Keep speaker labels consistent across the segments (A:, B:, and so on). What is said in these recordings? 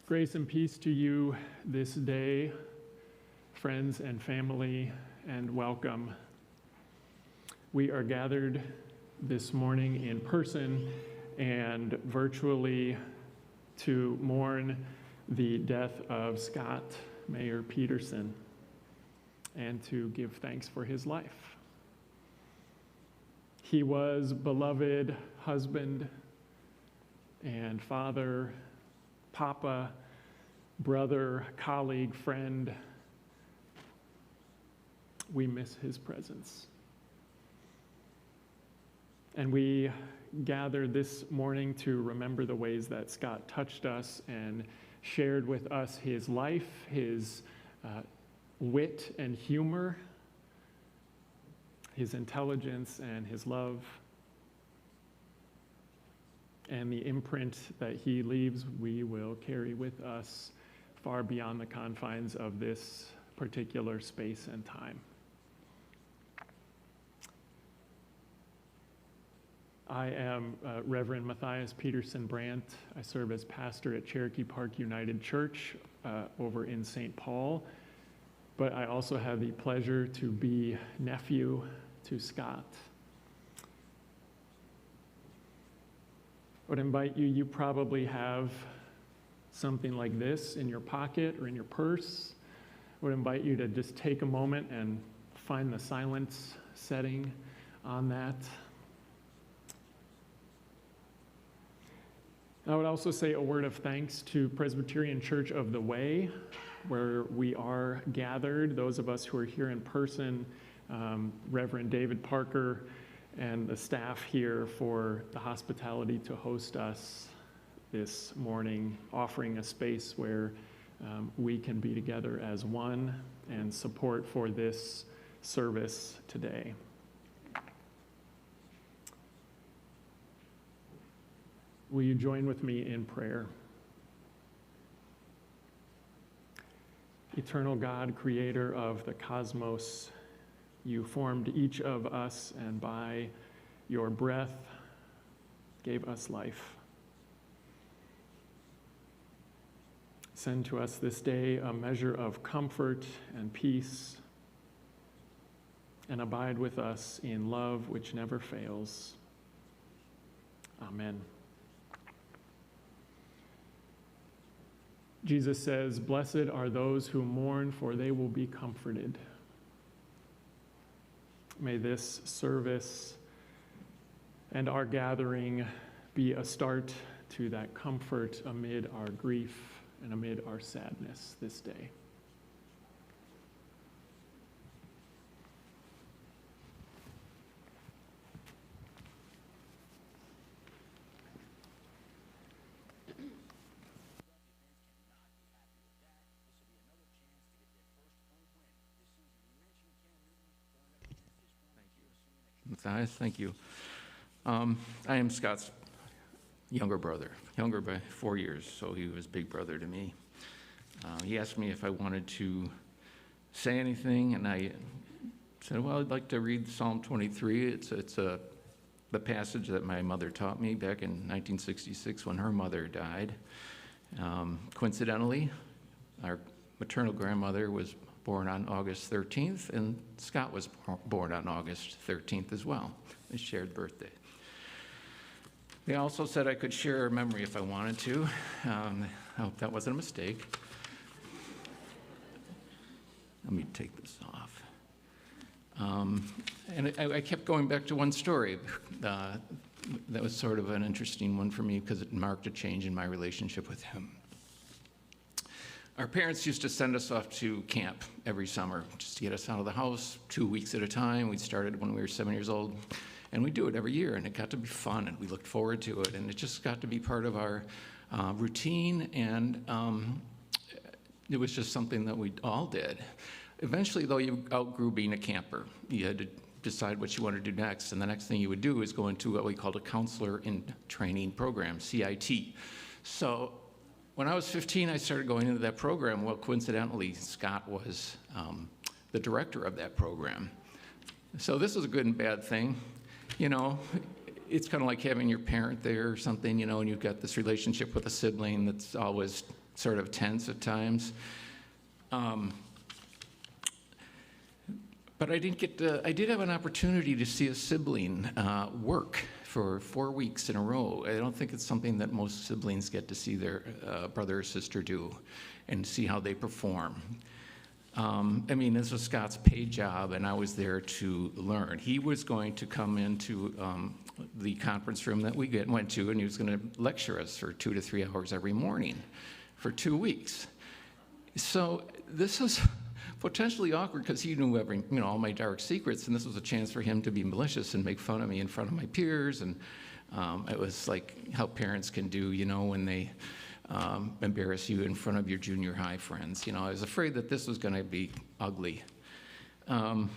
A: Grace and peace to you this day, friends and family, and welcome. We are gathered this morning in person and virtually to mourn the death of Scott Mayor Peterson and to give thanks for his life. He was beloved husband and father, papa, brother, colleague, friend. We miss his presence. And we gather this morning to remember the ways that Scott touched us and shared with us his life, his wit and humor, his intelligence and his love, and the imprint that he leaves we will carry with us far beyond the confines of this particular space and time. I am Reverend Matthias Peterson Brandt. I serve as pastor at Cherokee Park United Church over in St. Paul, but I also have the pleasure to be nephew to Scott. I would invite you, you probably have something like this in your pocket or in your purse. I would invite you to just take a moment and find the silence setting on that. I would also say a word of thanks to Presbyterian Church of the Way, where we are gathered, those of us who are here in person, Reverend David Parker, and the staff here for the hospitality to host us this morning, offering a space where we can be together as one and support for this service today. Will you join with me in prayer? Eternal God, creator of the cosmos, you formed each of us, and by your breath gave us life. Send to us this day a measure of comfort and peace, and abide with us in love which never fails. Amen. Jesus says, "Blessed are those who mourn, for they will be comforted." May this service and our gathering be a start to that comfort amid our grief and amid our sadness this day.
B: Matthias, thank you. I am Scott's younger brother, younger by 4 years, so he was big brother to me. He asked me if I wanted to say anything, and I said, well, I'd like to read Psalm 23. It's the passage that my mother taught me back in 1966 when her mother died. Coincidentally, our maternal grandmother was born on August 13th, and Scott was born on August 13th as well. They shared birthday. They also said I could share a memory if I wanted to. I hope that wasn't a mistake. Let me take this off. And I kept going back to one story. That was sort of an interesting one for me because it marked a change in my relationship with him. Our parents used to send us off to camp every summer just to get us out of the house 2 weeks at a time. We started when we were 7 years old, and we do it every year, and it got to be fun, and we looked forward to it, and it just got to be part of our routine, and it was just something that we all did. Eventually, though, you outgrew being a camper. You had to decide what you wanted to do next, and the next thing you would do is go into what we called a counselor in training program, CIT. So when I was 15, I started going into that program. Well, coincidentally, Scott was the director of that program. So this was a good and bad thing. You know, it's kind of like having your parent there or something, you know, and you've got this relationship with a sibling that's always sort of tense at times. But I did have an opportunity to see a sibling work for 4 weeks in a row. I don't think it's something that most siblings get to see their brother or sister do and see how they perform. I mean, this was Scott's paid job, and I was there to learn. He was going to come into the conference room that we went to, and he was going to lecture us for 2 to 3 hours every morning for 2 weeks. So this was potentially awkward because he knew all my dark secrets, and this was a chance for him to be malicious and make fun of me in front of my peers. And it was like how parents can do, when they embarrass you in front of your junior high friends. I was afraid that this was going to be ugly. And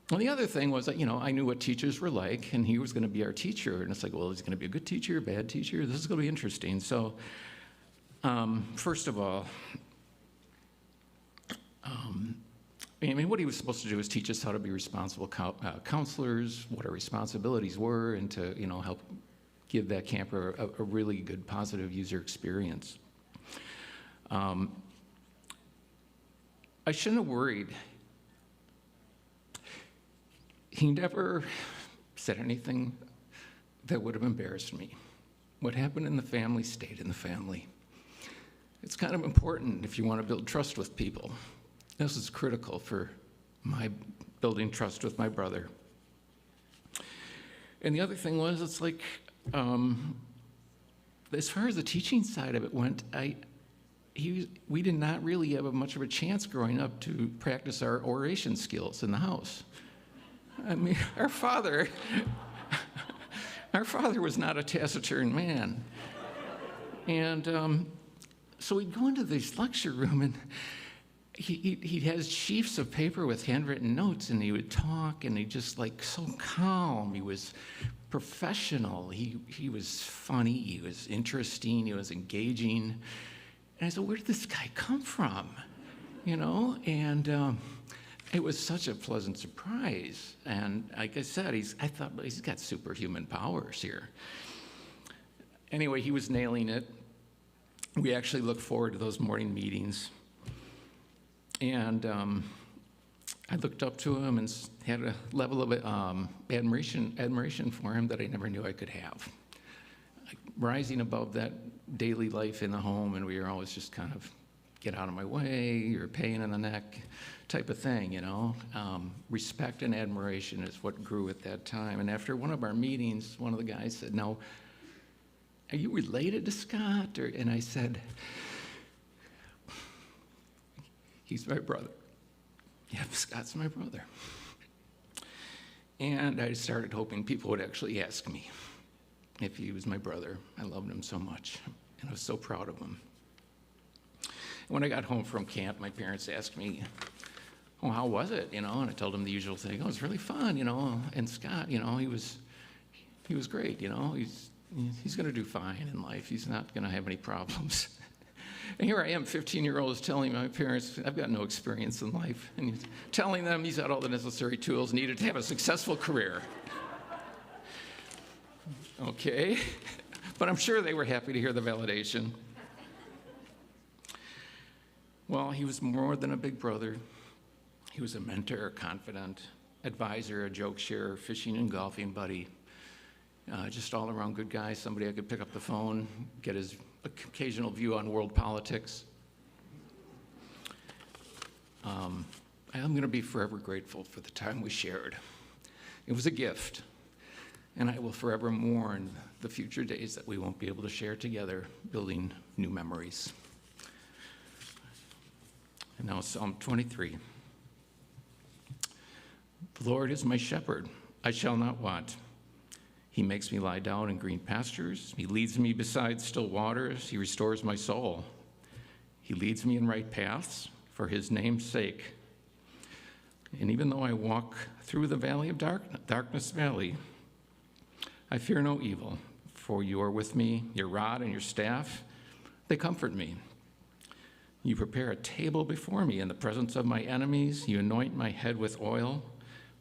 B: the other thing was that, I knew what teachers were like, and he was going to be our teacher. And it's like, well, is he going to be a good teacher, a bad teacher? This is going to be interesting. So, first of all, what he was supposed to do is teach us how to be responsible counselors, what our responsibilities were, and to, help give that camper a really good, positive user experience. I shouldn't have worried. He never said anything that would have embarrassed me. What happened in the family stayed in the family. It's kind of important if you want to build trust with people. This is critical for my building trust with my brother. And the other thing was, it's like, as far as the teaching side of it went, we did not really have much of a chance growing up to practice our oration skills in the house. I mean, our father was not a taciturn man. And so we'd go into this lecture room, and he has sheafs of paper with handwritten notes, and he would talk, and he just so calm. He was professional. He was funny. He was interesting. He was engaging. And I said, where did this guy come from? And it was such a pleasant surprise. And like I said, I thought he's got superhuman powers here. Anyway, he was nailing it. We actually looked forward to those morning meetings. And I looked up to him and had a level of admiration for him that I never knew I could have. Rising above that daily life in the home, and we were always just kind of, get out of my way, you're a pain in the neck type of thing, Respect and admiration is what grew at that time. And after one of our meetings, one of the guys said, now, are you related to Scott? And I said, he's my brother. Yep, Scott's my brother. And I started hoping people would actually ask me if he was my brother. I loved him so much, and I was so proud of him. When I got home from camp, my parents asked me, oh, how was it, And I told them the usual thing. Oh, it was really fun, And Scott, he was great, He's going to do fine in life. He's not going to have any problems. And here I am, 15-year-old, telling my parents, I've got no experience in life. And he's telling them he's got all the necessary tools needed to have a successful career. Okay. But I'm sure they were happy to hear the validation. Well, he was more than a big brother. He was a mentor, a confidant, advisor, a joke sharer, fishing and golfing buddy. Just all around good guy, somebody I could pick up the phone, get his occasional view on world politics. I'm going to be forever grateful for the time we shared. It was a gift, and I will forever mourn the future days that we won't be able to share together, building new memories. And now Psalm 23. The Lord is my shepherd, I shall not want. He makes me lie down in green pastures. He leads me beside still waters. He restores my soul. He leads me in right paths for his name's sake. And even though I walk through the valley of darkness valley, I fear no evil, for you are with me. Your rod and your staff, they comfort me. You prepare a table before me in the presence of my enemies. You anoint my head with oil.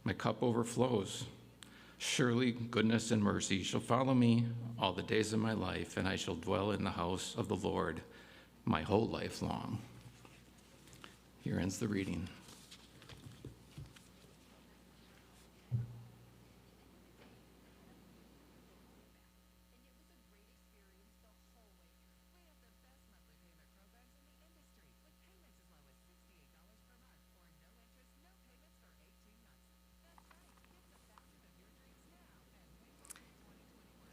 B: My cup overflows. Surely goodness and mercy shall follow me all the days of my life, and I shall dwell in the house of the Lord my whole life long. Here ends the reading.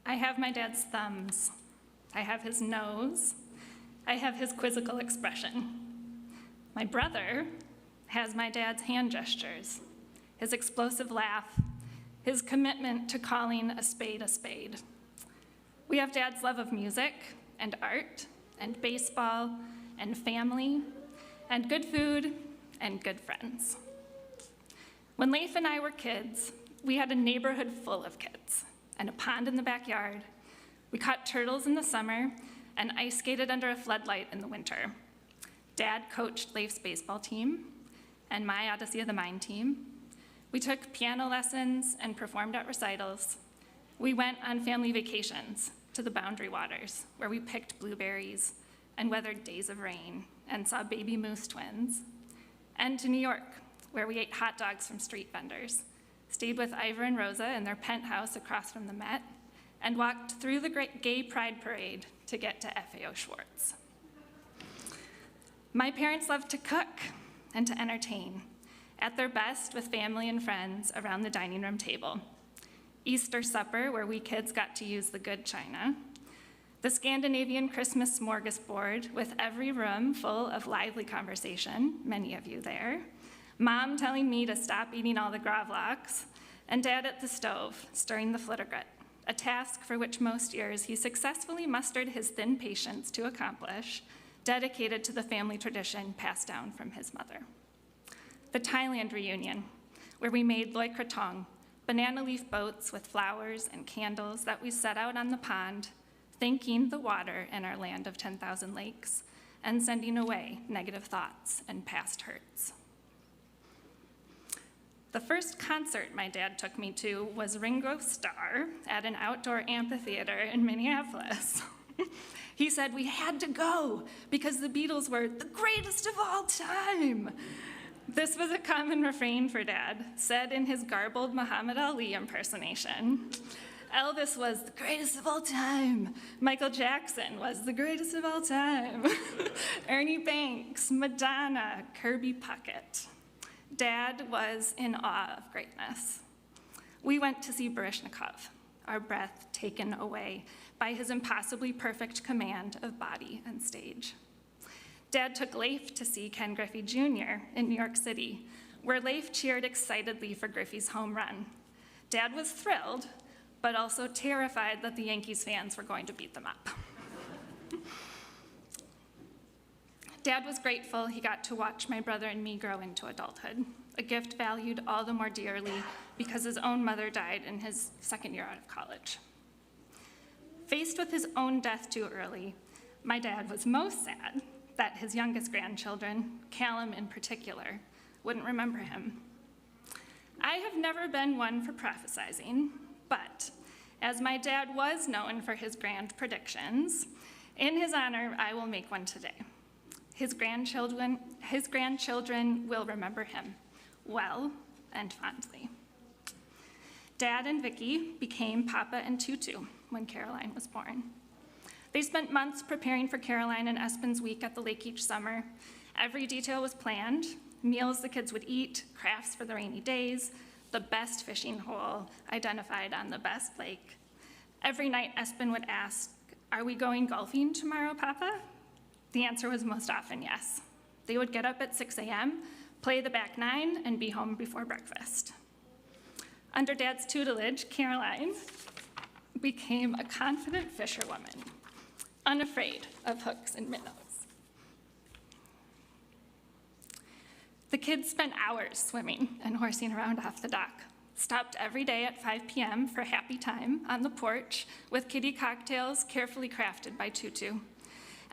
C: I have my dad's thumbs. I have his nose. I have his quizzical expression. My brother has my dad's hand gestures, his explosive laugh, his commitment to calling a spade a spade. We have Dad's love of music and art and baseball and family and good food and good friends. When Leif and I were kids, we had a neighborhood full of kids and a pond in the backyard. We caught turtles in the summer and ice skated under a floodlight in the winter. Dad coached Leif's baseball team and my Odyssey of the Mind team. We took piano lessons and performed at recitals. We went on family vacations to the Boundary Waters, where we picked blueberries and weathered days of rain and saw baby moose twins. And to New York, where we ate hot dogs from street vendors, stayed with Ivor and Rosa in their penthouse across from the Met, and walked through the great gay pride parade to get to FAO Schwartz. My parents loved to cook and to entertain, at their best with family and friends around the dining room table. Easter supper, where we kids got to use the good china. The Scandinavian Christmas smorgasbord, with every room full of lively conversation, many of you there. Mom telling me to stop eating all the gravlax, and Dad at the stove, stirring the flittergut, a task for which most years he successfully mustered his thin patience to accomplish, dedicated to the family tradition passed down from his mother. The Thailand reunion, where we made loy krathong, banana leaf boats with flowers and candles that we set out on the pond, thanking the water in our land of 10,000 lakes, and sending away negative thoughts and past hurts. The first concert my dad took me to was Ringo Starr at an outdoor amphitheater in Minneapolis. He said we had to go because the Beatles were the greatest of all time. This was a common refrain for Dad, said in his garbled Muhammad Ali impersonation. Elvis was the greatest of all time. Michael Jackson was the greatest of all time. Ernie Banks, Madonna, Kirby Puckett. Dad was in awe of greatness. We went to see Baryshnikov, our breath taken away by his impossibly perfect command of body and stage. Dad took Leif to see Ken Griffey Jr. in New York City, where Leif cheered excitedly for Griffey's home run. Dad was thrilled, but also terrified that the Yankees fans were going to beat them up. Dad was grateful he got to watch my brother and me grow into adulthood, a gift valued all the more dearly because his own mother died in his second year out of college. Faced with his own death too early, my dad was most sad that his youngest grandchildren, Callum in particular, wouldn't remember him. I have never been one for prophesizing, but as my dad was known for his grand predictions, in his honor, I will make one today. His grandchildren will remember him well and fondly. Dad and Vicky became Papa and Tutu when Caroline was born. They spent months preparing for Caroline and Espen's week at the lake each summer. Every detail was planned: meals the kids would eat, crafts for the rainy days, the best fishing hole identified on the best lake. Every night, Espen would ask, "Are we going golfing tomorrow, Papa?" The answer was most often yes. They would get up at 6 a.m., play the back nine, and be home before breakfast. Under Dad's tutelage, Caroline became a confident fisherwoman, unafraid of hooks and minnows. The kids spent hours swimming and horsing around off the dock, stopped every day at 5 p.m. for happy time on the porch with kiddie cocktails carefully crafted by Tutu,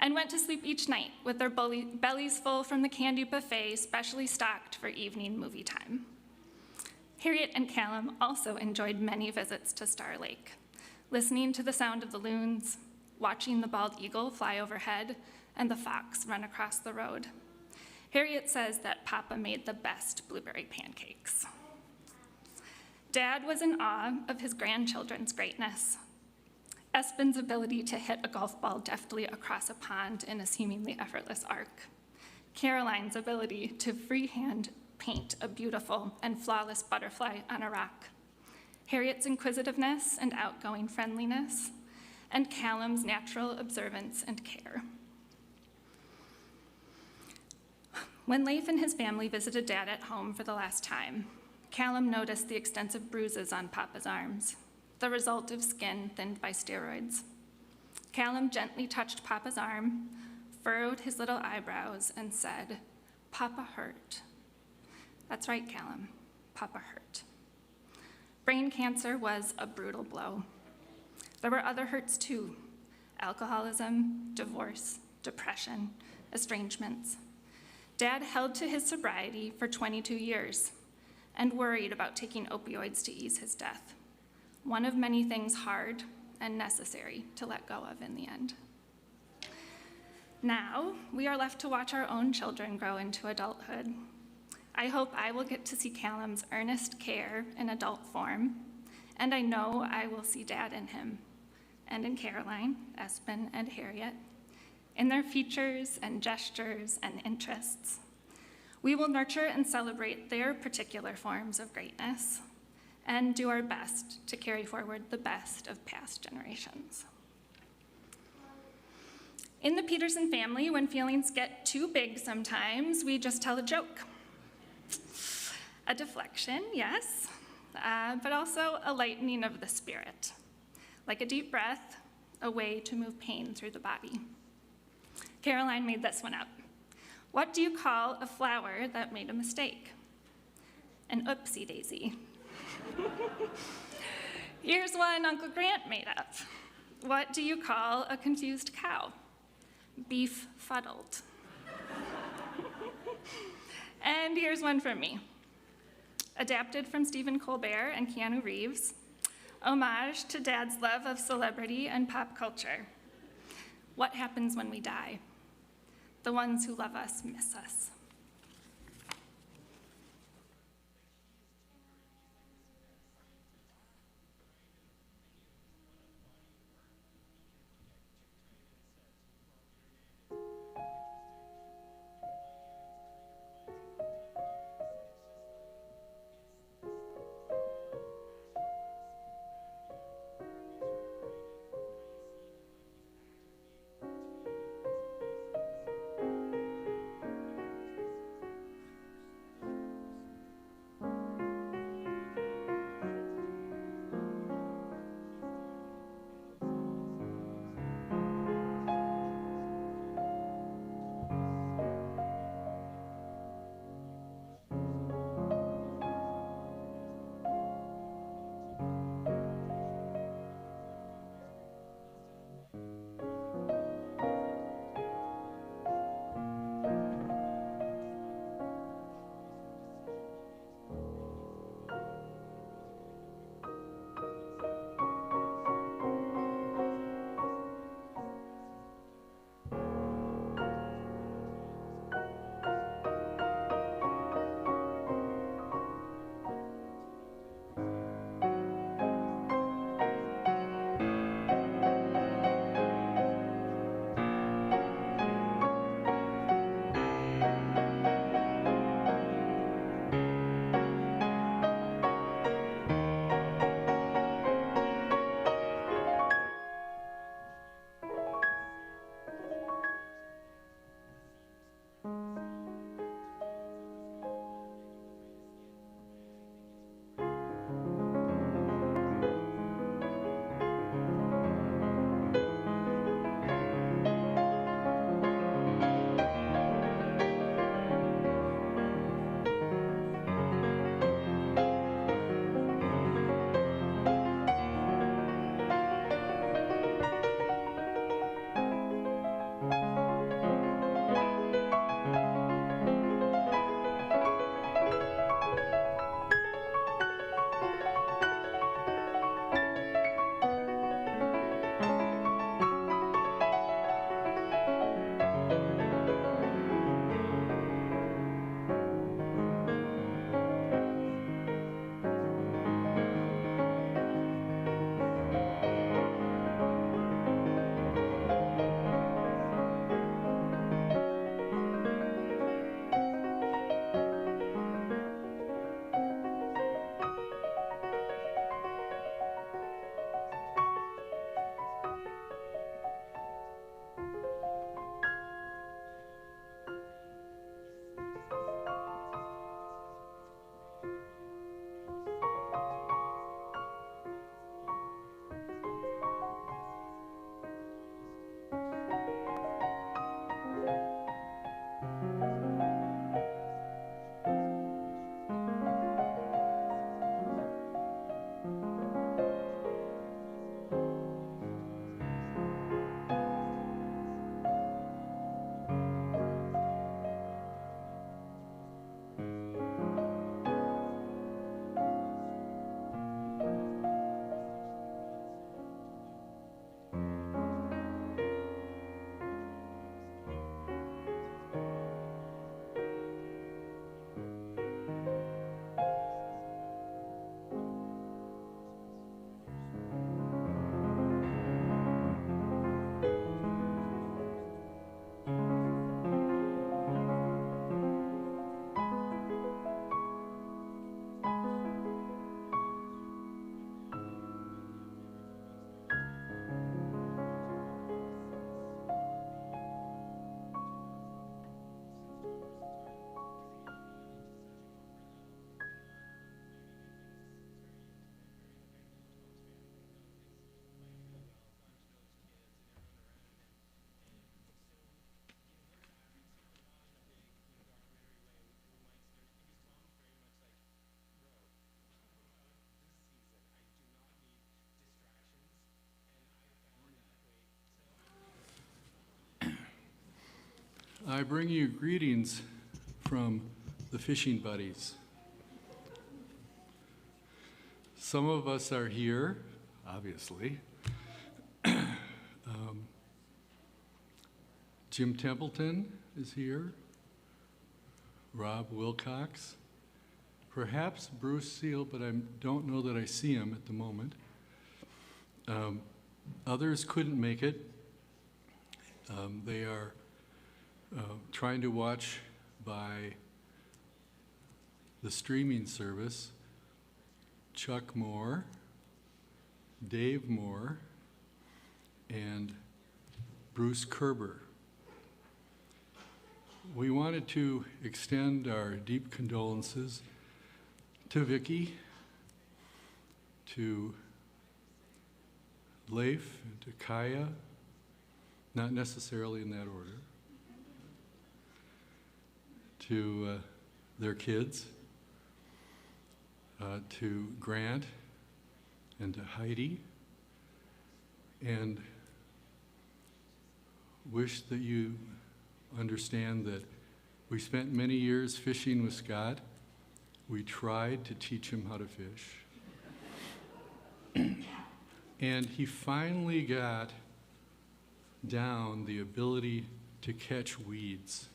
C: and went to sleep each night with their bellies full from the candy buffet specially stocked for evening movie time. Harriet and Callum also enjoyed many visits to Star Lake, listening to the sound of the loons, watching the bald eagle fly overhead, and the fox run across the road. Harriet says that Papa made the best blueberry pancakes. Dad was in awe of his grandchildren's greatness. Espen's ability to hit a golf ball deftly across a pond in a seemingly effortless arc. Caroline's ability to freehand paint a beautiful and flawless butterfly on a rock. Harriet's inquisitiveness and outgoing friendliness, and Callum's natural observance and care. When Leif and his family visited Dad at home for the last time, Callum noticed the extensive bruises on Papa's arms, the result of skin thinned by steroids. Callum gently touched Papa's arm, furrowed his little eyebrows, and said, "Papa hurt." That's right, Callum, Papa hurt. Brain cancer was a brutal blow. There were other hurts too: alcoholism, divorce, depression, estrangements. Dad held to his sobriety for 22 years and worried about taking opioids to ease his death. One of many things hard and necessary to let go of in the end. Now, we are left to watch our own children grow into adulthood. I hope I will get to see Callum's earnest care in adult form, and I know I will see Dad in him, and in Caroline, Espen, and Harriet, in their features and gestures and interests. We will nurture and celebrate their particular forms of greatness and do our best to carry forward the best of past generations. In the Peterson family, when feelings get too big sometimes, we just tell a joke. A deflection, yes, but also a lightening of the spirit, like a deep breath, a way to move pain through the body. Caroline made this one up. What do you call a flower that made a mistake? An oopsie daisy. Here's one Uncle Grant made up. What do you call a confused cow? Beef fuddled. And here's one from me. Adapted from Stephen Colbert and Keanu Reeves. Homage to Dad's love of celebrity and pop culture. What happens when we die? The ones who love us miss us.
D: I bring you greetings from the fishing buddies. Some of us are here, obviously. Jim Templeton is here. Rob Wilcox. Perhaps Bruce Seal, but I don't know that I see him at the moment. Others couldn't make it. They are trying to watch by the streaming service. Chuck Moore, Dave Moore, and Bruce Kerber. We wanted to extend our deep condolences to Vicki, to Leif, and to Kaya, not necessarily in that order, to their kids, to Grant, and to Heidi, and wish that you understand that we spent many years fishing with Scott. We tried to teach him how to fish. And he finally got down the ability to catch weeds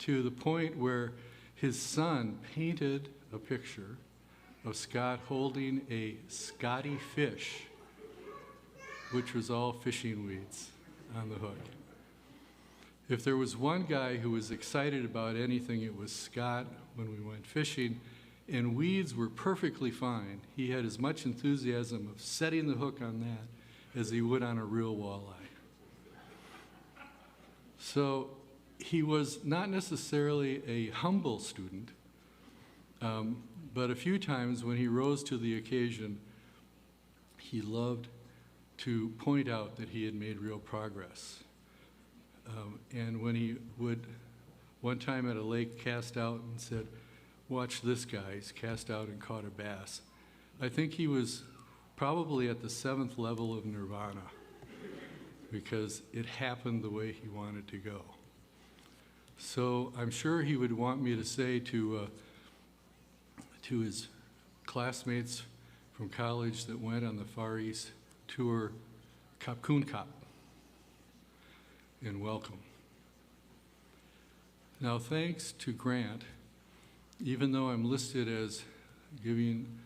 D: to the point where his son painted a picture of Scott holding a Scotty fish, which was all fishing weeds on the hook. If there was one guy who was excited about anything, it was Scott when we went fishing, and weeds were perfectly fine. He had as much enthusiasm of setting the hook on that as he would on a real walleye. So he was not necessarily a humble student, but a few times when he rose to the occasion, he loved to point out that he had made real progress. And when he would, one time at a lake, cast out and said, "Watch this guy," he's cast out and caught a bass. I think he was probably at the 7th level of nirvana because it happened the way he wanted to go. So I'm sure he would want me to say to his classmates from college that went on the Far East tour, Kap Kun Kap, and welcome. Now, thanks to Grant, even though I'm listed as giving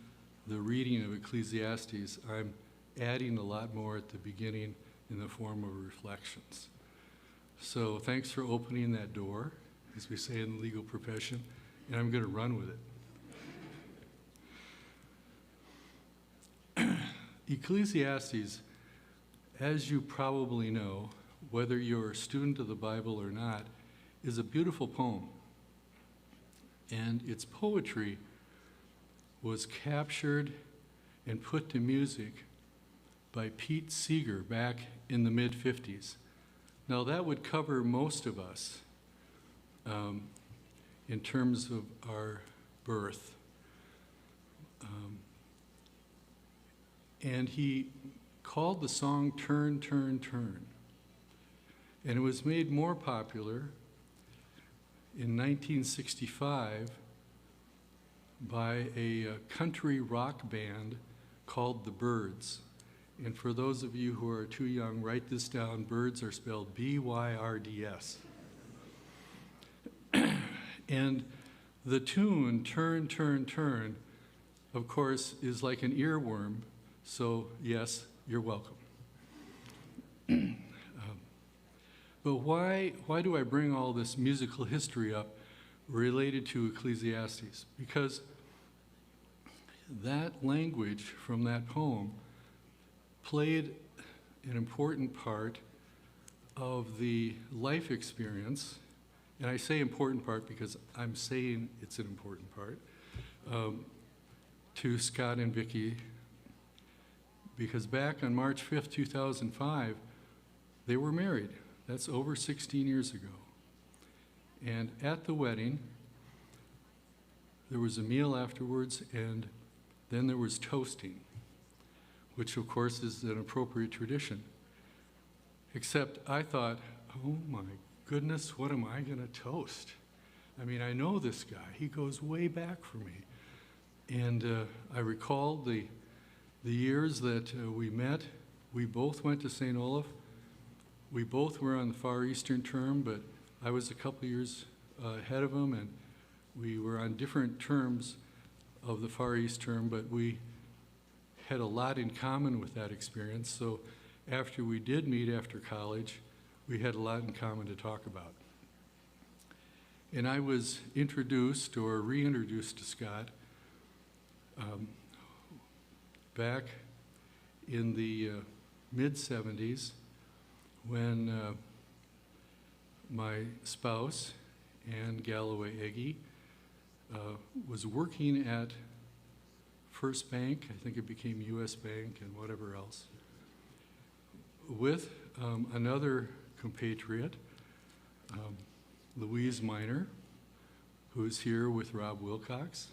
D: the reading of Ecclesiastes, I'm adding a lot more at the beginning in the form of reflections. So thanks for opening that door, as we say in the legal profession, and I'm going to run with it. Ecclesiastes, as you probably know, whether you're a student of the Bible or not, is a beautiful poem. And its poetry was captured and put to music by Pete Seeger back in the mid-50s. Now that would cover most of us in terms of our birth. And he called the song Turn, Turn, Turn. And it was made more popular in 1965 by a country rock band called the Byrds. And for those of you who are too young, write this down. Byrds are spelled B-Y-R-D-S. And the tune, Turn, Turn, Turn, of course, is like an earworm. So yes, you're welcome. But why do I bring all this musical history up related to Ecclesiastes? Because that language from that poem played an important part of the life experience, and I say important part because I'm saying it's an important part, to Scott and Vicki, because back on March 5th, 2005, they were married. That's over 16 years ago. And at the wedding, there was a meal afterwards, and then there was toasting, which of course is an appropriate tradition. Except I thought, oh my goodness, what am I going to toast? I mean, I know this guy. He goes way back for me. And I recalled the years that we met. We both went to St. Olaf. We both were on the Far Eastern term, but I was a couple years ahead of him, and we were on different terms of the Far East term, but we had a lot in common with that experience. So after we did meet after college, we had a lot in common to talk about. And I was introduced or reintroduced to Scott back in the mid-'70s when my spouse, Ann Galloway Eggy, was working at First Bank, I think it became U.S. Bank and whatever else, with another compatriot, Louise Miner, who's here with Rob Wilcox.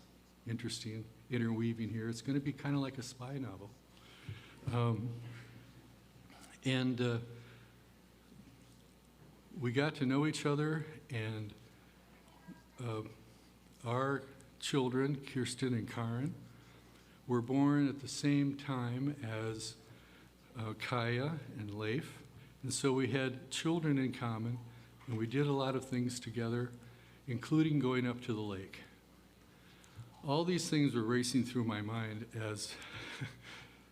D: Interesting interweaving here. It's going to be kind of like a spy novel. And we got to know each other, and our children, Kirsten and Karen, were born at the same time as Kaya and Leif. And so we had children in common, and we did a lot of things together, including going up to the lake. All these things were racing through my mind as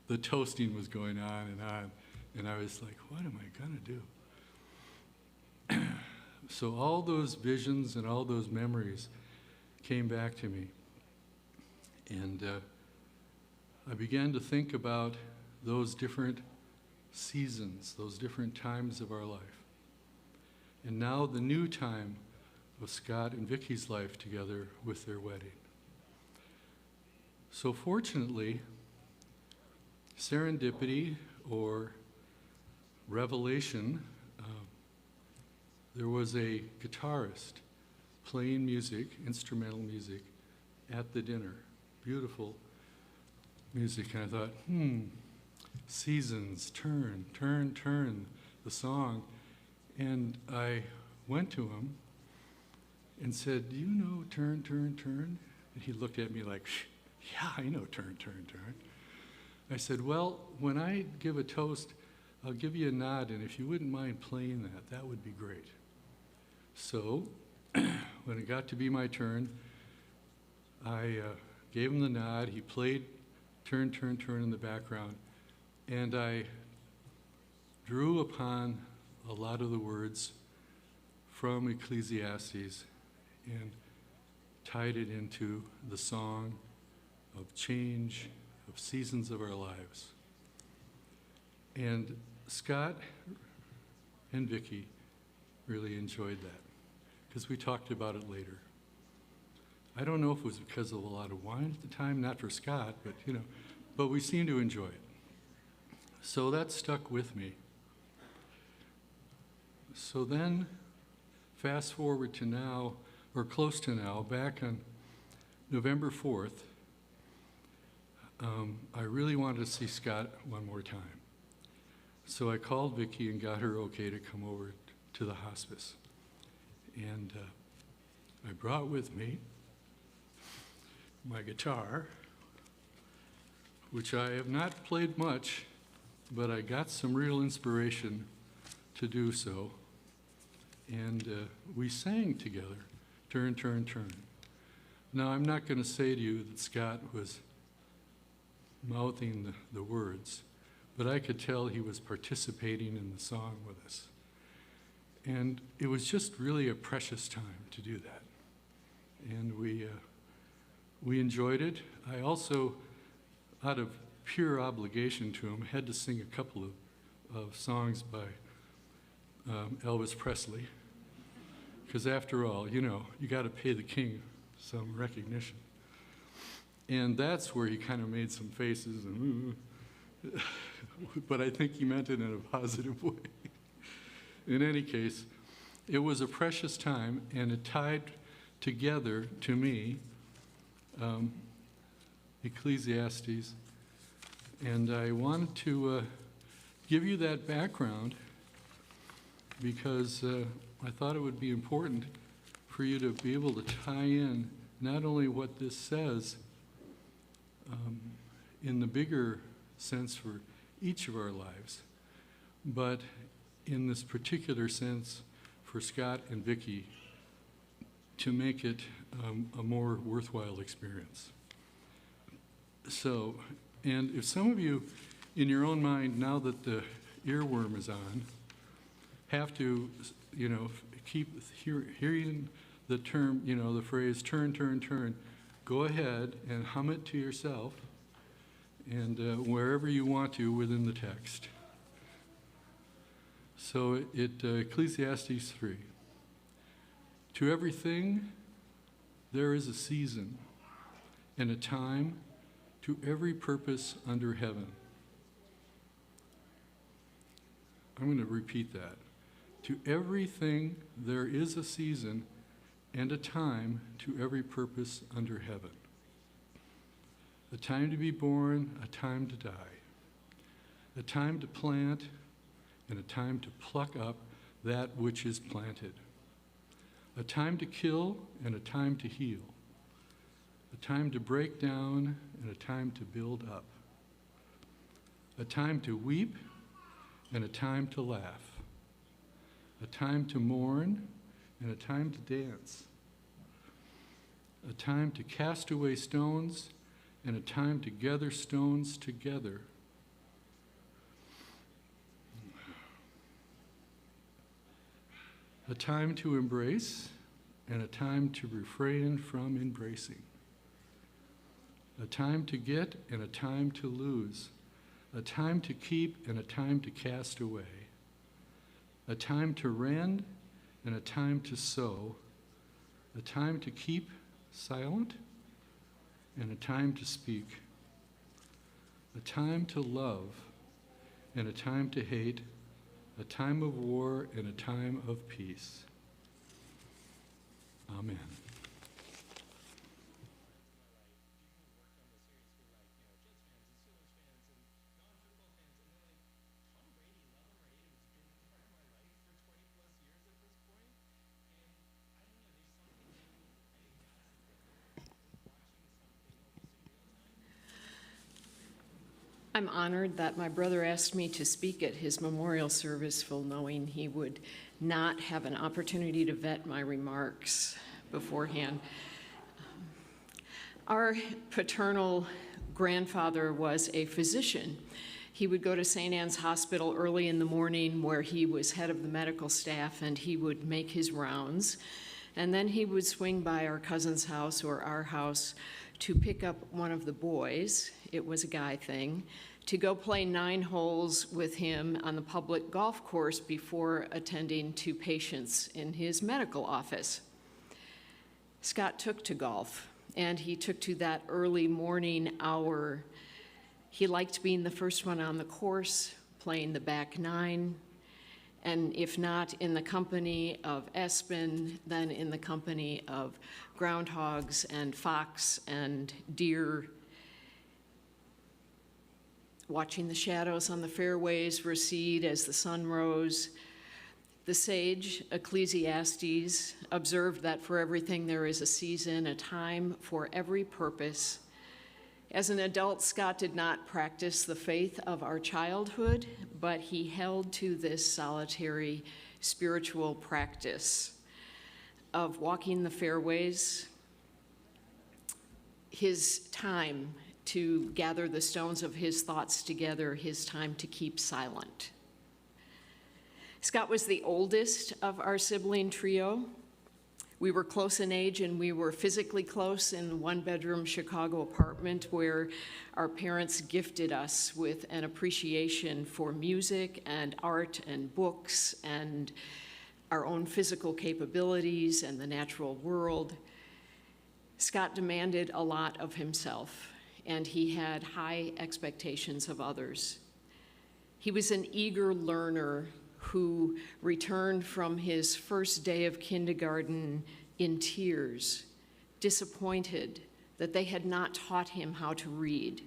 D: the toasting was going on, and I was like, what am I gonna do? So all those visions and all those memories came back to me. And I began to think about those different seasons, those different times of our life. And now the new time of Scott and Vicki's life together with their wedding. So fortunately, serendipity or revelation, there was a guitarist playing music, instrumental music, at the dinner. Beautiful music. And I thought, seasons, turn, turn, turn, the song. And I went to him and said, do you know Turn, Turn, Turn? And he looked at me like, yeah, I know Turn, Turn, Turn. I said, well, when I give a toast, I'll give you a nod, and if you wouldn't mind playing that, that would be great. So when it got to be my turn, I gave him the nod. He played Turn, Turn, Turn in the background, and I drew upon a lot of the words from Ecclesiastes and tied it into the song of change, of seasons of our lives. And Scott and Vicki really enjoyed that because we talked about it later. I don't know if it was because of a lot of wine at the time, not for Scott, but but we seemed to enjoy it. So that stuck with me. So then, fast forward to now, or close to now, back on November 4th, I really wanted to see Scott one more time. So I called Vicki and got her okay to come over to the hospice. And I brought with me my guitar, which I have not played much, but I got some real inspiration to do so. And we sang together, Turn, Turn, Turn. Now, I'm not going to say to you that Scott was mouthing the words, but I could tell he was participating in the song with us. And it was just really a precious time to do that. And we enjoyed it. I also, out of pure obligation to him, had to sing a couple of songs by Elvis Presley. Because after all, you got to pay the king some recognition. And that's where he kind of made some faces, and but I think he meant it in a positive way. In any case, it was a precious time, and it tied together, to me, Ecclesiastes. And I wanted to give you that background because I thought it would be important for you to be able to tie in not only what this says in the bigger sense for each of our lives, but in this particular sense for Scott and Vicki to make it a more worthwhile experience. So, and if some of you in your own mind, now that the earworm is on, have to, keep hearing the term, the phrase turn, turn, turn, go ahead and hum it to yourself and wherever you want to within the text. So Ecclesiastes 3. To everything there is a season and a time to every purpose under heaven. I'm going to repeat that. To everything there is a season and a time to every purpose under heaven. A time to be born, a time to die. A time to plant and a time to pluck up that which is planted. A time to kill and a time to heal. A time to break down and a time to build up. A time to weep and a time to laugh. A time to mourn and a time to dance. A time to cast away stones and a time to gather stones together. A time to embrace and a time to refrain from embracing. A time to get and a time to lose. A time to keep and a time to cast away. A time to rend and a time to sow. A time to keep silent and a time to speak. A time to love and a time to hate. A time of war and a time of peace. Amen.
E: I'm honored that my brother asked me to speak at his memorial service, full knowing he would not have an opportunity to vet my remarks beforehand. Our paternal grandfather was a physician. He would go to St. Anne's Hospital early in the morning where he was head of the medical staff, and he would make his rounds. And then he would swing by our cousin's house or our house to pick up one of the boys, it was a guy thing, to go play 9 holes with him on the public golf course before attending to patients in his medical office. Scott took to golf, and he took to that early morning hour. He liked being the first one on the course, playing the back 9, and if not in the company of Espen, then in the company of groundhogs and fox and deer, watching the shadows on the fairways recede as the sun rose. The sage, Ecclesiastes, observed that for everything there is a season, a time for every purpose. As an adult, Scott did not practice the faith of our childhood, but he held to this solitary spiritual practice of walking the fairways, his time to gather the stones of his thoughts together, his time to keep silent. Scott was the oldest of our sibling trio. We were close in age and we were physically close in the one-bedroom Chicago apartment where our parents gifted us with an appreciation for music and art and books and our own physical capabilities and the natural world. Scott demanded a lot of himself, and he had high expectations of others. He was an eager learner who returned from his first day of kindergarten in tears, disappointed that they had not taught him how to read.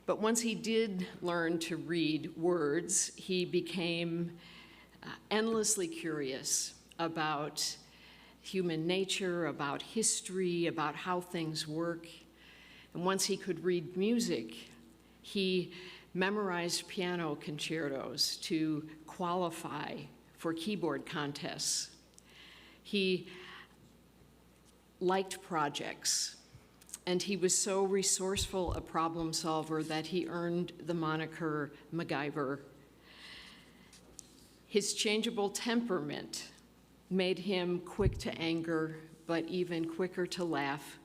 E: But once he did learn to read words, he became endlessly curious about human nature, about history, about how things work. And once he could read music, he memorized piano concertos to qualify for keyboard contests. He liked projects, and he was so resourceful a problem solver that he earned the moniker MacGyver. His changeable temperament made him quick to anger, but even quicker to laugh,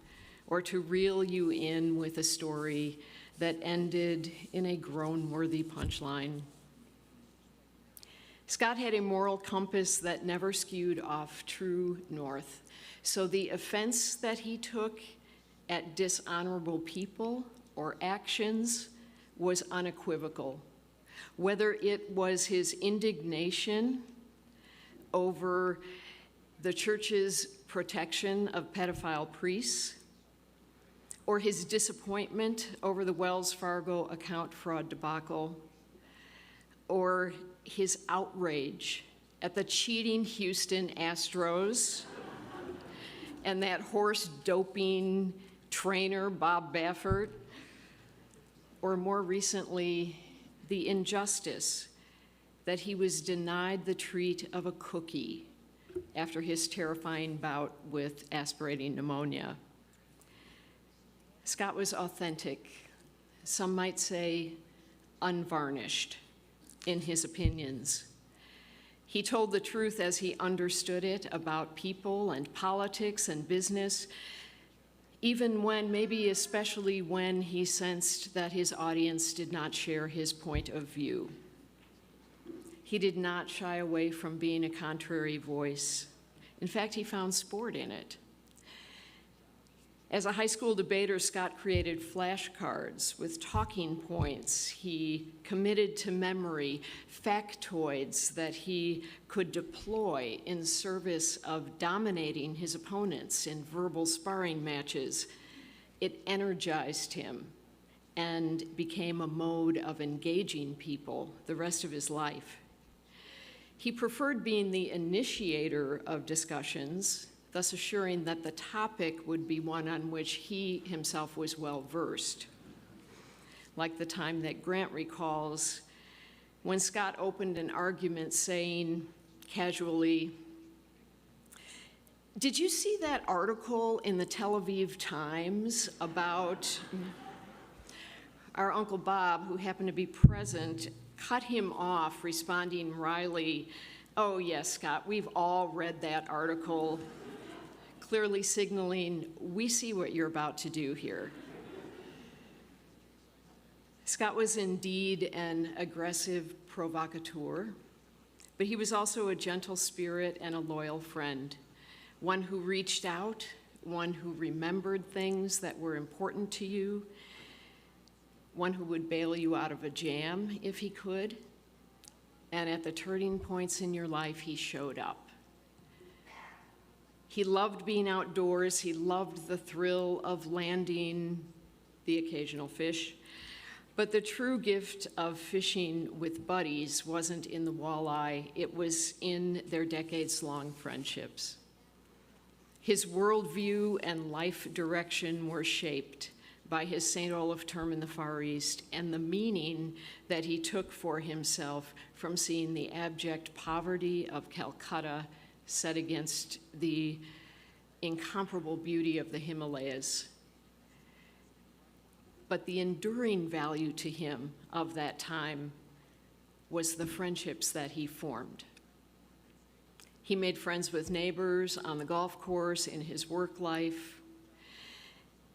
E: or to reel you in with a story that ended in a groan-worthy punchline. Scott had a moral compass that never skewed off true north, so the offense that he took at dishonorable people or actions was unequivocal. Whether it was his indignation over the church's protection of pedophile priests, or his disappointment over the Wells Fargo account fraud debacle, or his outrage at the cheating Houston Astros and that horse-doping trainer, Bob Baffert, or more recently, the injustice that he was denied the treat of a cookie after his terrifying bout with aspirating pneumonia. Scott was authentic, some might say unvarnished, in his opinions. He told the truth as he understood it about people and politics and business, even when, maybe especially when, he sensed that his audience did not share his point of view. He did not shy away from being a contrary voice. In fact, he found sport in it. As a high school debater, Scott created flashcards with talking points. He committed to memory factoids that he could deploy in service of dominating his opponents in verbal sparring matches. It energized him and became a mode of engaging people the rest of his life. He preferred being the initiator of discussions, thus assuring that the topic would be one on which he himself was well-versed. Like the time that Grant recalls when Scott opened an argument saying casually, "Did you see that article in the Tel Aviv Times about..." Our Uncle Bob, who happened to be present, cut him off, responding wryly, "Oh yes, Scott, we've all read that article," clearly signaling, "We see what you're about to do here." Scott was indeed an aggressive provocateur, but he was also a gentle spirit and a loyal friend, one who reached out, one who remembered things that were important to you, one who would bail you out of a jam if he could, and at the turning points in your life, he showed up. He loved being outdoors. He loved the thrill of landing the occasional fish But the true gift of fishing with buddies wasn't in the walleye, it was in their decades-long friendships. His worldview and life direction were shaped by his St. Olaf term in the Far East and the meaning that he took for himself from seeing the abject poverty of Calcutta set against the incomparable beauty of the Himalayas. But the enduring value to him of that time was the friendships that he formed. He made friends with neighbors on the golf course, in his work life.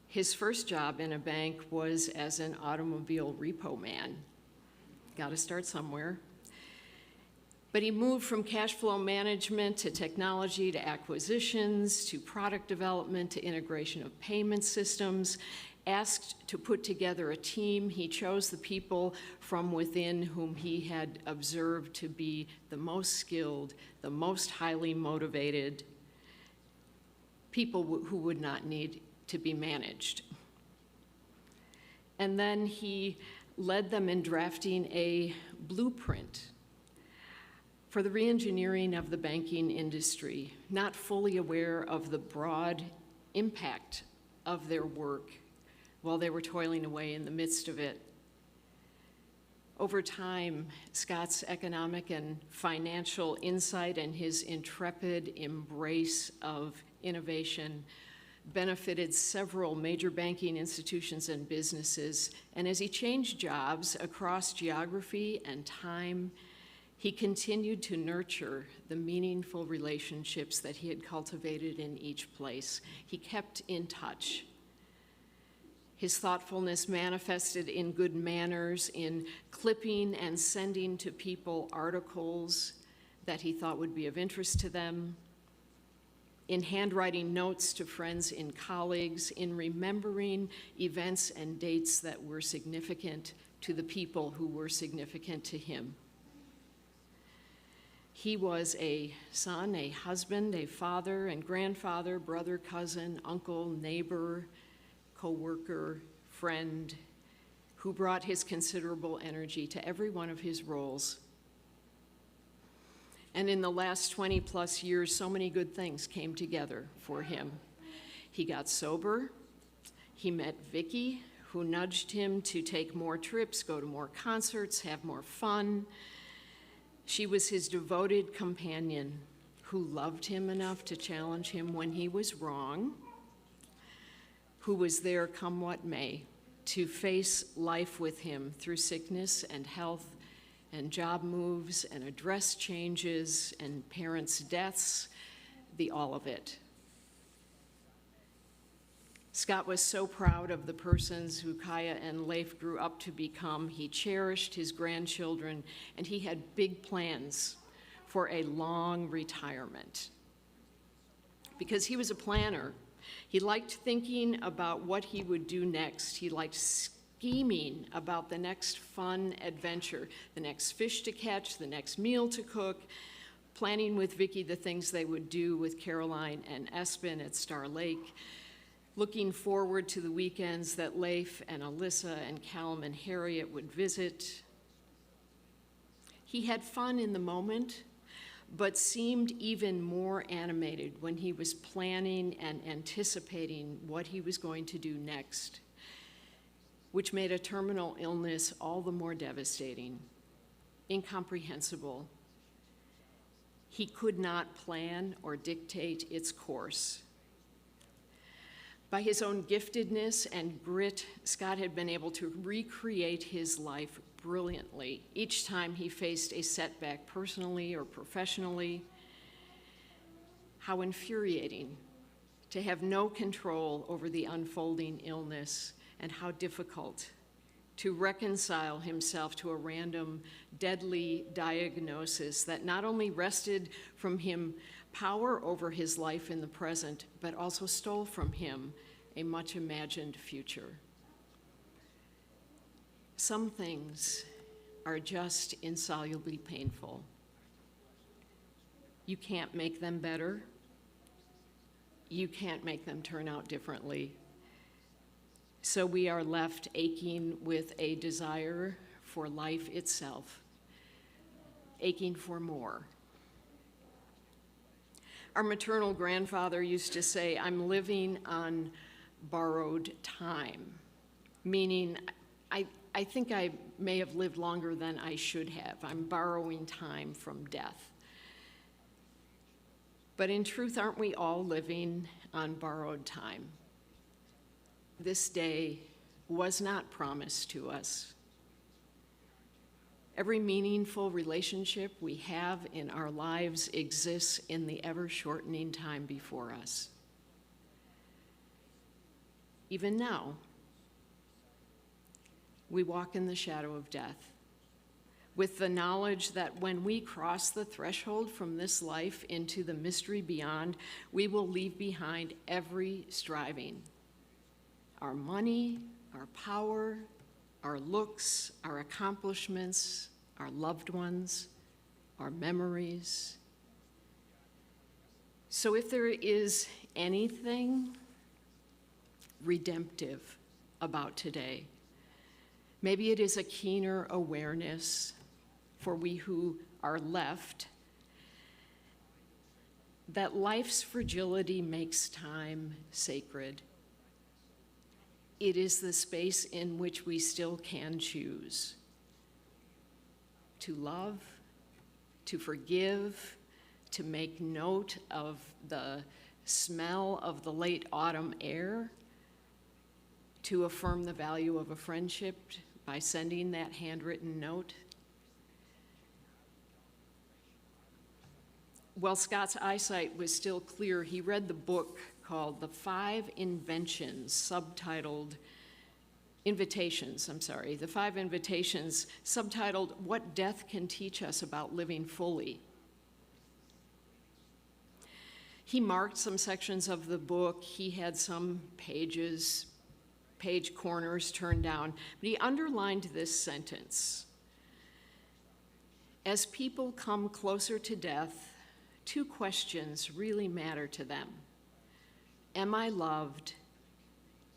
E: His first job in a bank was as an automobile repo man. Got to start somewhere. But he moved from cash flow management to technology to acquisitions to product development to integration of payment systems. Asked to put together a team, he chose the people from within whom he had observed to be the most skilled, the most highly motivated, people who would not need to be managed. And then he led them in drafting a blueprint for the reengineering of the banking industry, not fully aware of the broad impact of their work while they were toiling away in the midst of it. Over time, Scott's economic and financial insight and his intrepid embrace of innovation benefited several major banking institutions and businesses. And as he changed jobs across geography and time, he continued to nurture the meaningful relationships that he had cultivated in each place. He kept in touch. His thoughtfulness manifested in good manners, in clipping and sending to people articles that he thought would be of interest to them, in handwriting notes to friends and colleagues, in remembering events and dates that were significant to the people who were significant to him. He was a son, a husband, a father and grandfather, brother, cousin, uncle, neighbor, co-worker, friend, who brought his considerable energy to every one of his roles. And in the last 20 plus years, so many good things came together for him. He got sober, he met Vicki, who nudged him to take more trips, go to more concerts, have more fun. She was his devoted companion who loved him enough to challenge him when he was wrong, who was there come what may, to face life with him through sickness and health and job moves and address changes and parents' deaths, the all of it. Scott was so proud of the persons who Kaya and Leif grew up to become. He cherished his grandchildren, and he had big plans for a long retirement. Because he was a planner, he liked thinking about what he would do next. He liked scheming about the next fun adventure, the next fish to catch, the next meal to cook, planning with Vicki the things they would do with Caroline and Espen at Star Lake, looking forward to the weekends that Leif and Alyssa and Callum and Harriet would visit. He had fun in the moment, but seemed even more animated when he was planning and anticipating what he was going to do next, which made a terminal illness all the more devastating, incomprehensible. He could not plan or dictate its course. By his own giftedness and grit, Scott had been able to recreate his life brilliantly each time he faced a setback personally or professionally. How infuriating to have no control over the unfolding illness, and how difficult to reconcile himself to a random, deadly diagnosis that not only wrested from him power over his life in the present, but also stole from him a much imagined future. Some things are just insolubly painful. You can't make them better. You can't make them turn out differently. So we are left aching with a desire for life itself, aching for more. Our maternal grandfather used to say, "I'm living on borrowed time," meaning I think I may have lived longer than I should have. I'm borrowing time from death. But in truth, aren't we all living on borrowed time? This day was not promised to us. Every meaningful relationship we have in our lives exists in the ever-shortening time before us. Even now, we walk in the shadow of death, with the knowledge that when we cross the threshold from this life into the mystery beyond, we will leave behind every striving. Our money, our power, our looks, our accomplishments, our loved ones, our memories. So if there is anything redemptive about today, maybe it is a keener awareness for we who are left that life's fragility makes time sacred. It is the space in which we still can choose to love, to forgive, to make note of the smell of the late autumn air, to affirm the value of a friendship by sending that handwritten note. While Scott's eyesight was still clear, he read the book called The 5 Invitations, subtitled What Death Can Teach Us About Living Fully. He marked some sections of the book. He had some page corners turned down, but he underlined this sentence. As people come closer to death, two questions really matter to them. Am I loved?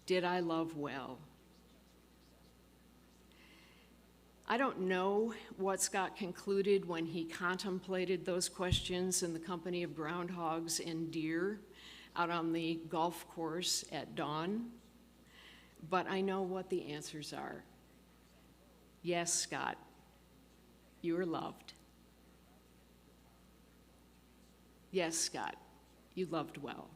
E: Did I love well? I don't know what Scott concluded when he contemplated those questions in the company of groundhogs and deer out on the golf course at dawn, but I know what the answers are. Yes, Scott, you are loved. Yes, Scott, you loved well.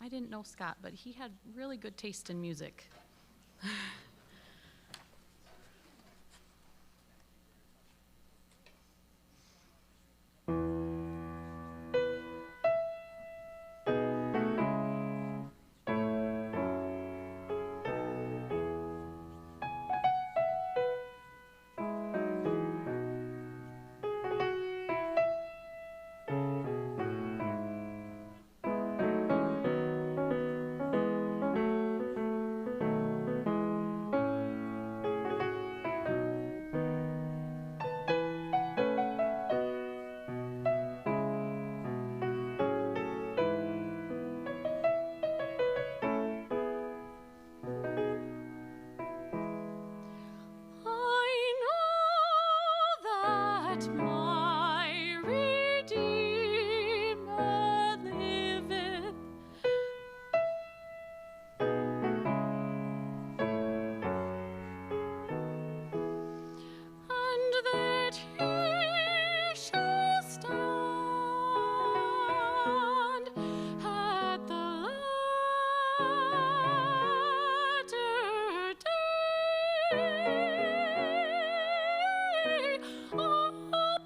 F: I didn't know Scott, but he had really good taste in music.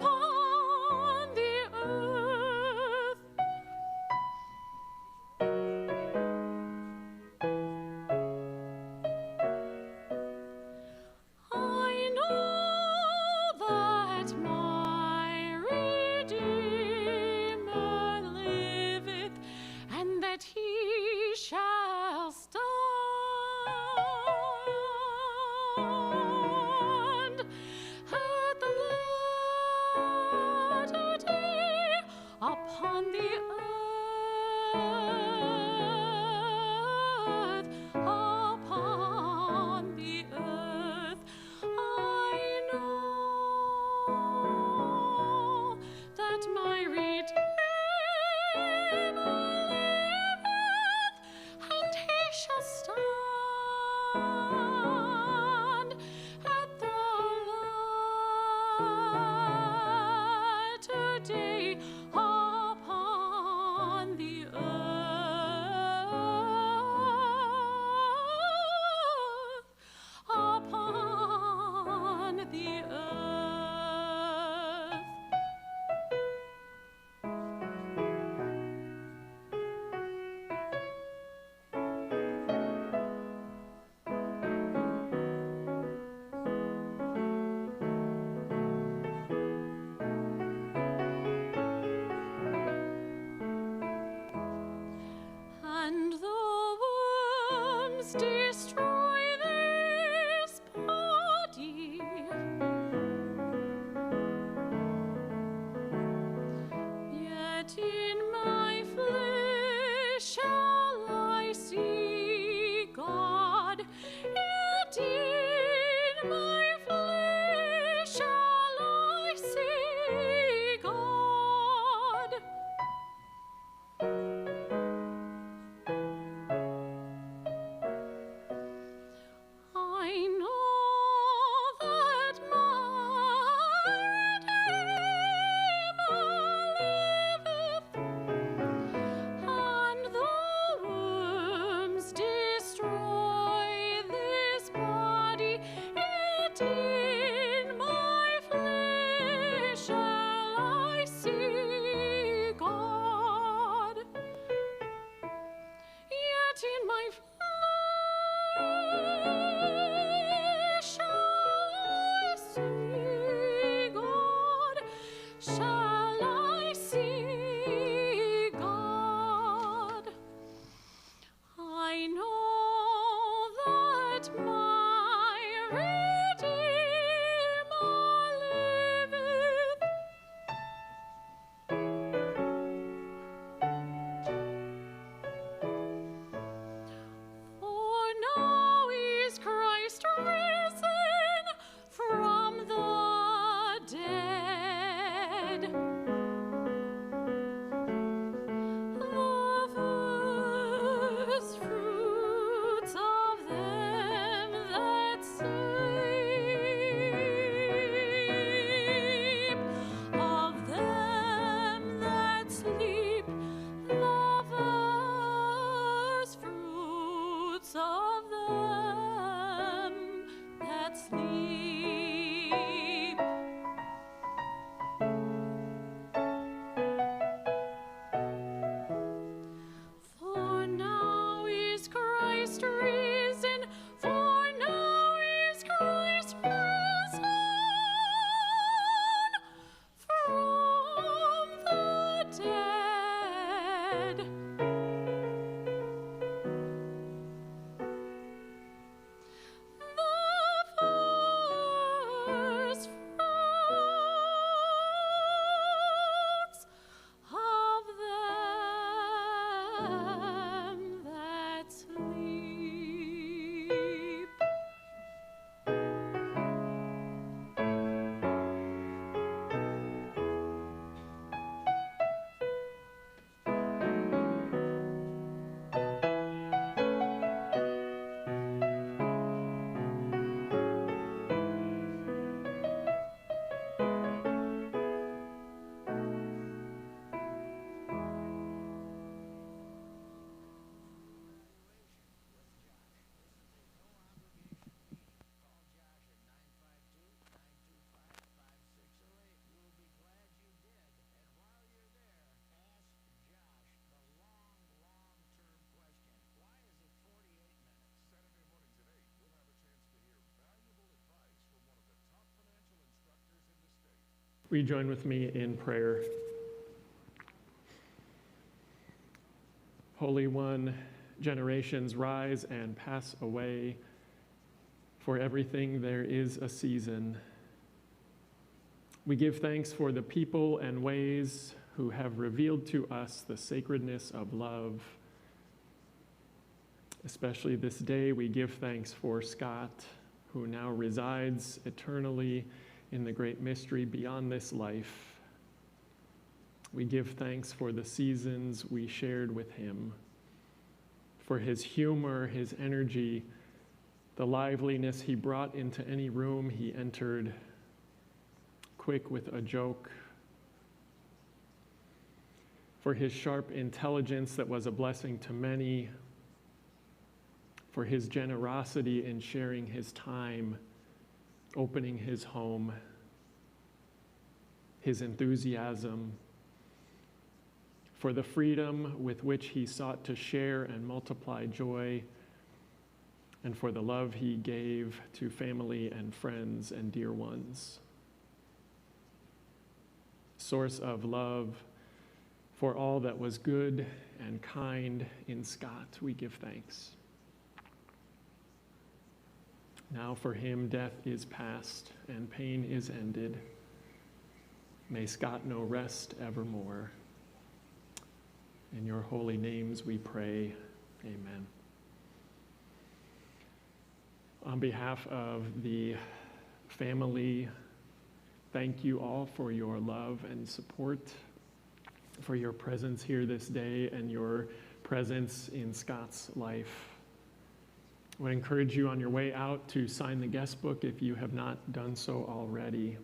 F: Upon that my Redeemer liveth, and he shall stand at the latter day upon the earth, upon the earth. And the worms destroy this body, yet in my flesh shall I see God. Yet in my flesh shall I see God. I know that my Redeemer liveth, and the worms destroy this body. Yet in my flesh shall I see God. Yet in my flesh shall I see God, shall I see God. I know that my Redeemer liveth, for now is Christ risen from the dead, the first fruits of them that sleep, of them that sleep, the first fruits of them that sleep. For now is Christ risen, for now is Christ risen from the dead. The first fruits of them that sleep.
A: Will you join with me in prayer? Holy One, generations rise and pass away. For everything there is a season. We give thanks for the people and ways who have revealed to us the sacredness of love. Especially this day, we give thanks for Scott, who now resides eternally in the great mystery beyond this life. We give thanks for the seasons we shared with him, for his humor, his energy, the liveliness he brought into any room he entered, quick with a joke, for his sharp intelligence that was a blessing to many, for his generosity in sharing his time, opening his home, his enthusiasm, for the freedom with which he sought to share and multiply joy, and for the love he gave to family and friends and dear ones. Source of love, for all that was good and kind in Scott, we give thanks. Now for him death is past and pain is ended. May Scott know rest evermore. In your holy names we pray, amen. On behalf of the family, thank you all for your love and support, for your presence here this day and your presence in Scott's life. I would encourage you on your way out to sign the guest book if you have not done so already.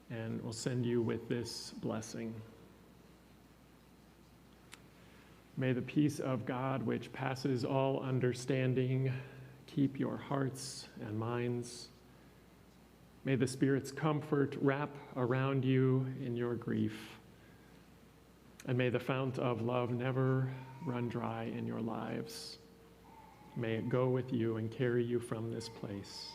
A: And we'll send you with this blessing. May the peace of God, which passes all understanding, keep your hearts and minds. May the Spirit's comfort wrap around you in your grief. And may the fount of love never run dry in your lives. May it go with you and carry you from this place.